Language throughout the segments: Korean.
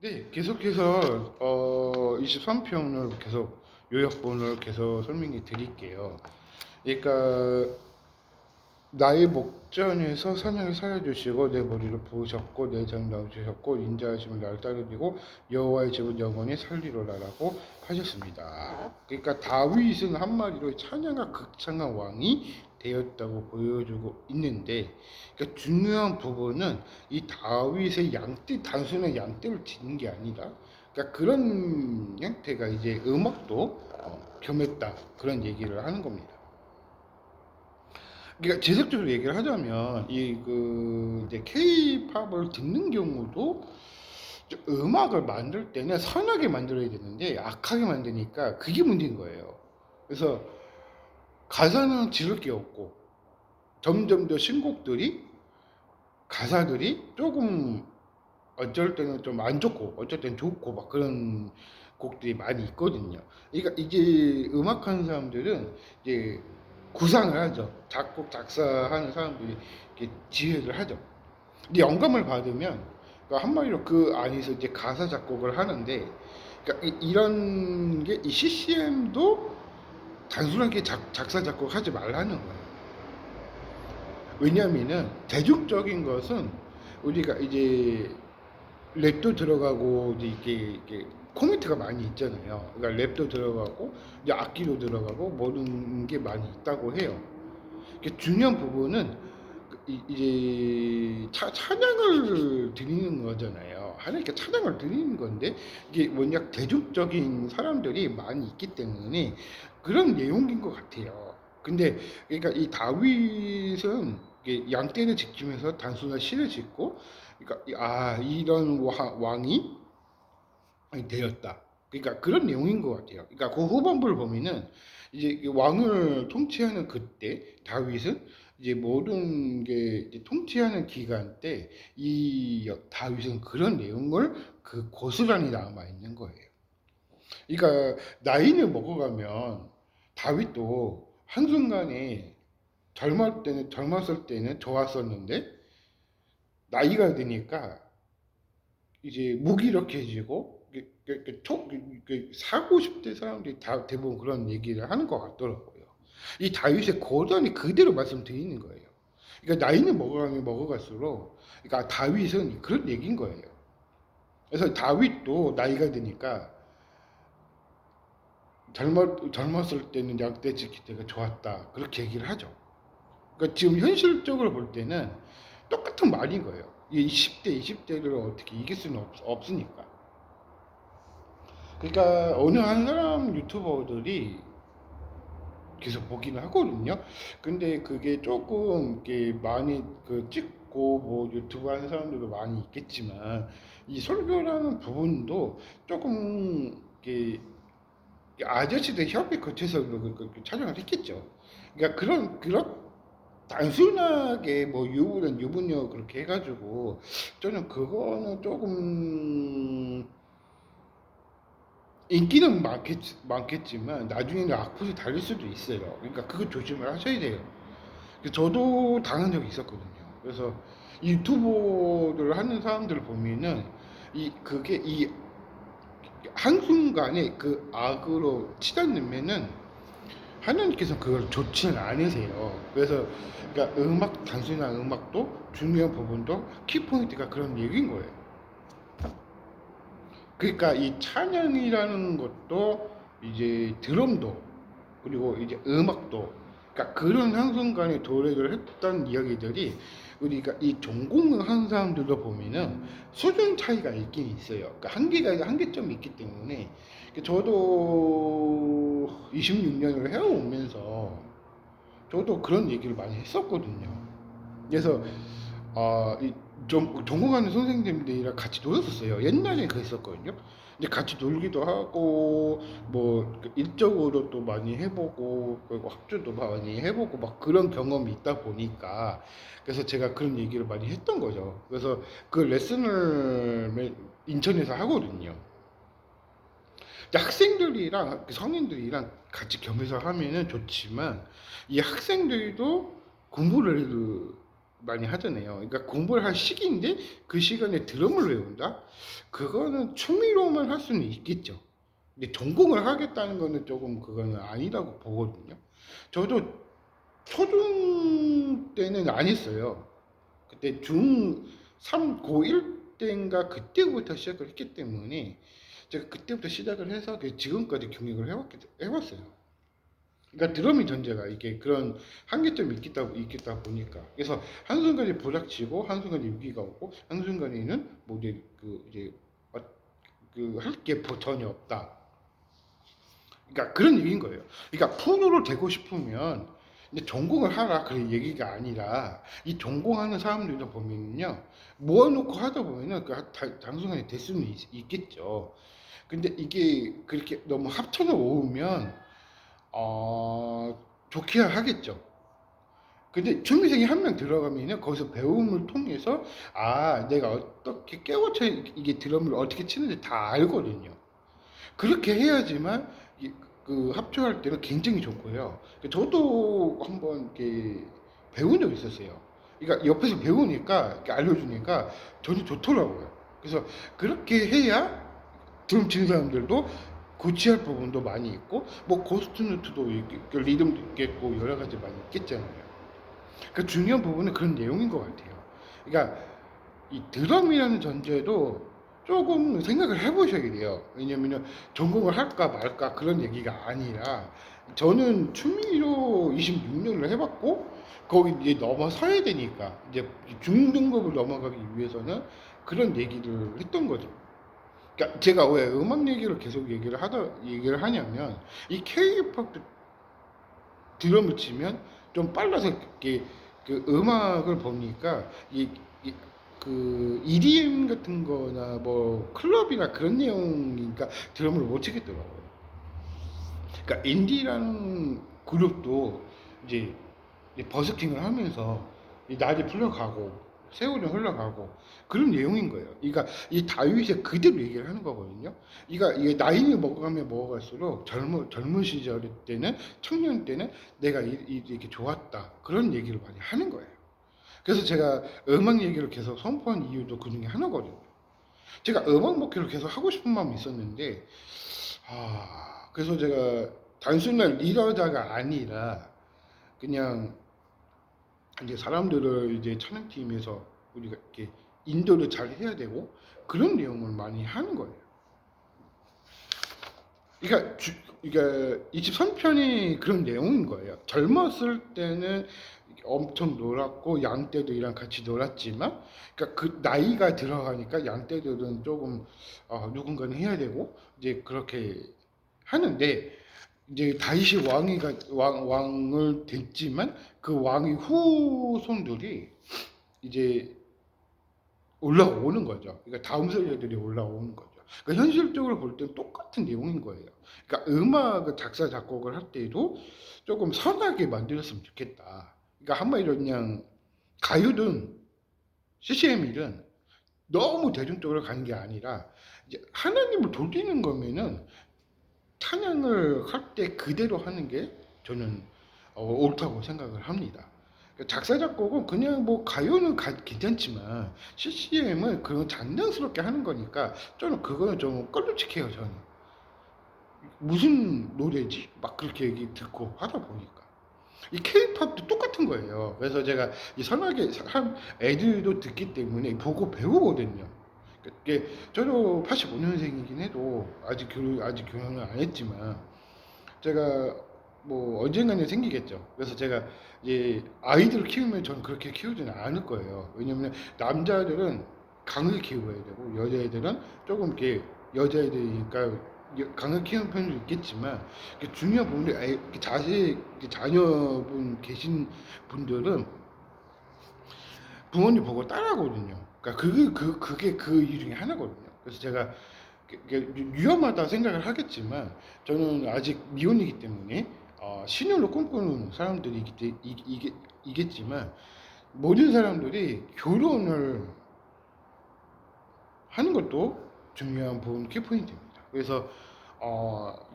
네, 계속해서 23편을 계속 요약본을 계속 설명해 드릴게요. 그러니까 나의 목전에서 사냥을 살려주시고 내 머리를 부으셨고 내 장 넣어주셨고 인자하심을 날 따르시고 여호와의 집은 영원히 살리로라라고 하셨습니다. 그러니까 다윗은 한마디로 찬양과 극창한 왕이 되었다고 보여주고 있는데, 그러니까 중요한 부분은 이 다윗의 양떼, 단순한 양떼를 짓는 게 아니라, 그러니까 그런 형태가 이제 음악도 겸했다, 그런 얘기를 하는 겁니다. 그러니까 제작적으로 얘기를 하자면 이 그 이제 K-팝을 듣는 경우도 음악을 만들 때는 선하게 만들어야 되는데 악하게 만드니까 그게 문제인 거예요. 그래서 가사는 지를 게 없고 점점 더 신곡들이 가사들이 조금 어쩔 때는 좀 안 좋고 어쩔 때는 좋고 막 그런 곡들이 많이 있거든요. 그러니까 이게 음악하는 사람들은 이제 구상을 하죠. 작곡 작사하는 사람들이 이렇게 지혜를 하죠. 근데 영감을 받으면 그러니까 한마디로 그 안에서 이제 가사 작곡을 하는데, 그러니까 이런 게 이 CCM도 단순하게 작사 작곡하지 말라는 거예요. 왜냐하면은 대중적인 것은 우리가 이제 랩도 들어가고 이제 이게 코멘트가 많이 있잖아요. 그러니까 랩도 들어가고 이제 악기도 들어가고 모든 게 많이 있다고 해요. 중요한 부분은 이제 찬양을 드리는 거잖아요. 하나님께 찬양을 드리는 건데 이게 뭐냐 대중적인 사람들이 많이 있기 때문에 그런 내용인 것 같아요. 근데 그러니까 이 다윗은 양떼를 지키면서 단순한 시를 짓고, 그러니까 이런 왕이 되었다. 그러니까 그런 내용인 것 같아요. 그러니까 그 후반부를 보면은 이제 왕을 통치하는 그때 다윗은 이제 모든 게 이제 통치하는 기간 때 이 다윗은 그런 내용을 그 고스란히 남아 있는 거예요. 그러니까 나이를 먹어가면 다윗도 한순간에 젊었을 때는 좋았었는데 나이가 드니까 이제 무기력해지고 사고 10대 사람들이 다 대부분 그런 얘기를 하는 것 같더라고요. 이 다윗의 고단이 그대로 말씀드리는 거예요. 그러니까 나이는 먹어가면 먹어갈수록, 그러니까 다윗은 그런 얘기인 거예요. 그래서 다윗도 나이가 드니까 젊었을 때는 양떼 지킬 때가 좋았다, 그렇게 얘기를 하죠. 그러니까 지금 현실적으로 볼 때는 똑같은 말인 거예요. 이 10대, 20대를 어떻게 이길 수는 없으니까. 그러니까 어느 한 사람 유튜버들이 계속 보기는 하거든요. 근데 그게 조금 이렇게 많이 그 찍고 뭐 유튜브 하는 사람들도 많이 있겠지만 이 설교라는 부분도 조금 이렇게 아저씨들 협의 거쳐서 촬영을 했겠죠. 그러니까 그런 단순하게 뭐 유부는 유부녀 그렇게 해가지고 저는 그거는 조금 인기는 많겠지만 나중에는 악플이 달릴 수도 있어요. 그러니까 그거 조심을 하셔야 돼요. 저도 당한 적이 있었거든요. 그래서 유튜브를 하는 사람들을 보면은 그게 이 한순간에 그 악으로 치닫으면은 하나님께서 그걸 좋지는 않으세요. 그래서 그러니까 단순한 음악도 중요한 부분도 키포인트가 그런 얘기인 거예요. 그러니까 이 찬양이라는 것도 이제 드럼도 그리고 이제 음악도, 그러니까 그런 한순간에 도래를 했던 이야기들이 우리가 이 전공을 한 사람들도 보면은 수준 차이가 있긴 있어요. 그러니까 한계점이 있기 때문에 저도 26년을 해오면서 저도 그런 얘기를 많이 했었거든요. 그래서 좀 전공하는 선생님들이랑 같이 놀았었어요. 옛날에 그랬었거든요. 근데 같이 놀기도 하고 뭐 일적으로 또 많이 해보고 그리고 합주도 많이 해보고 막 그런 경험이 있다 보니까 그래서 제가 그런 얘기를 많이 했던 거죠. 그래서 그 레슨을 인천에서 하거든요. 근데 학생들이랑 성인들이랑 같이 겸해서 하면은 좋지만 이 학생들도 공부를 많이 하잖아요. 그러니까 공부를 할 시기인데 그 시간에 드럼을 외운다? 그거는 취미로만 할 수는 있겠죠. 근데 전공을 하겠다는 거는 조금 그거는 아니라고 보거든요. 저도 초중 때는 안 했어요. 그때 중3 고1 때인가 그때부터 시작을 했기 때문에 제가 그때부터 시작을 해서 지금까지 경력을 해왔어요. 그러니까 드럼이 전제가 이게 그런 한계점이 있겠다 보니까 그래서 한순간에 보락치고 한순간에 위기가 오고 한순간에는 뭐 할 게 전혀 없다. 그러니까 그런 얘기인 거예요. 그러니까 프로를 되고 싶으면 이제 전공을 하라 그런 얘기가 아니라 이 전공하는 사람들도 보면요 모아놓고 하다 보면은 단순하게 될 수는 있겠죠. 근데 이게 그렇게 너무 합천을 오으면 좋게 하겠죠. 근데 준비생이 한 명 들어가면은 거기서 배움을 통해서 내가 어떻게 깨우쳐 이게 드럼을 어떻게 치는지 다 알거든요. 그렇게 해야지만 그 합주할 때는 굉장히 좋고요. 저도 한번 이렇게 배운 적이 있었어요. 그러니까 옆에서 배우니까 이렇게 알려주니까 저는 좋더라고요. 그래서 그렇게 해야 드럼 치는 사람들도 고치할 부분도 많이 있고 뭐 고스트노트도 그 리듬도 있겠고 여러 가지 많이 있겠잖아요. 그 중요한 부분은 그런 내용인 것 같아요. 그러니까 이 드럼이라는 전제도 조금 생각을 해보셔야 돼요. 왜냐면은 전공을 할까 말까 그런 얘기가 아니라 저는 취미로 26년을 해봤고 거기 이제 넘어서야 되니까 이제 중등급을 넘어가기 위해서는 그런 얘기를 했던 거죠. 그러니까 제가 왜 음악 얘기를 계속 얘기를 하냐면 이 K-팝 드럼을 치면 좀 빨라서 이렇게 그 음악을 보니까 그 EDM 같은 거나 뭐 클럽이나 그런 내용이니까 드럼을 못 치겠더라고요. 그러니까 인디라는 그룹도 이제 버스킹을 하면서 이 날이 풀려가고 세월이 흘러가고 그런 내용인 거예요. 그러니까 이 다윗의 그대로 얘기를 하는 거거든요. 그러니까 이게 나이를 먹어가면 먹어갈수록 젊은 시절 때는 청년 때는 내가 이렇게 좋았다 그런 얘기를 많이 하는 거예요. 그래서 제가 음악 얘기를 계속 선포한 이유도 그 중에 하나거든요. 제가 음악 목회를 계속 하고 싶은 마음이 있었는데 그래서 제가 단순한 리더자가 아니라 그냥 이제 사람들을 이제 찬양팀에서 우리가 이렇게 인도를 잘 해야 되고 그런 내용을 많이 하는 거예요. 그러니까 23편이 그런 내용인 거예요. 젊었을 때는 엄청 놀았고 양떼들이랑 같이 놀았지만, 그러니까 그 나이가 들어가니까 양떼들은 조금 누군가는 해야 되고 이제 그렇게 하는데 이제 다윗이 왕을 됐지만 그 왕의 후손들이 이제 올라오는 거죠. 그러니까 다음 세대들이 올라오는 거죠. 그러니까 현실적으로 볼 때는 똑같은 내용인 거예요. 그러니까 음악을 작사 작곡을 할 때도 조금 선하게 만들었으면 좋겠다. 그러니까 한마디로 그냥 가요든 CCM이든 너무 대중적으로 가는 게 아니라 이제 하나님을 돌리는 거면은 찬양을 할 때 그대로 하는 게 저는 옳다고 생각을 합니다. 그러니까 작사 작곡은 그냥 뭐 가요는 괜찮지만 CCM은 그런 장난스럽게 하는 거니까 저는 그거는 좀 껄루직해요. 저는 무슨 노래지 막 그렇게 얘기 듣고 하다 보니까 이 K-팝도 똑같은 거예요. 그래서 제가 이 선하게 한 애들도 듣기 때문에 보고 배우거든요. 이게 저도 85년생이긴 해도 아직 결혼을 안 했지만 제가 뭐 언젠가는 생기겠죠. 그래서 제가 이제 아이들을 키우면 저는 그렇게 키우지는 않을 거예요. 왜냐면 남자들은 강을 키워야 되고 여자애들은 조금 이렇게 여자애들이니까 강을 키우는 편도 있겠지만 중요한 부분이 자녀분 계신 분들은 부모님 보고 따라하거든요. 그러니까 그게 그 이유 중에 하나거든요. 그래서 제가 위험하다 생각을 하겠지만 저는 아직 미혼이기 때문에 신혼을 꿈꾸는 사람들이 이겠지만 모든 사람들이 결혼을 하는 것도 중요한 부분 키포인트입니다. 그래서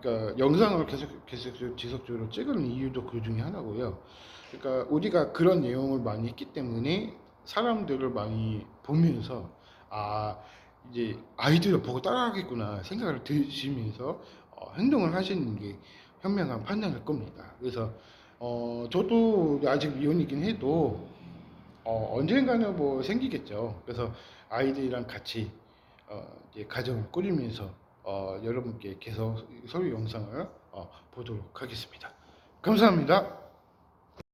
그러니까 영상을 계속 지속적으로 찍은 이유도 그 중에 하나고요. 그러니까 우리가 그런 내용을 많이 했기 때문에 사람들을 많이 보면서 아 이제 아이들을 보고 따라하겠구나 생각을 드시면서 행동을 하시는 게 현명한 판단일 겁니다. 그래서 저도 아직 미혼이긴 해도 언젠가는 뭐 생기겠죠. 그래서 아이들이랑 같이 이제 가정을 꾸리면서 여러분께 계속 소유 영상을 보도록 하겠습니다. 감사합니다.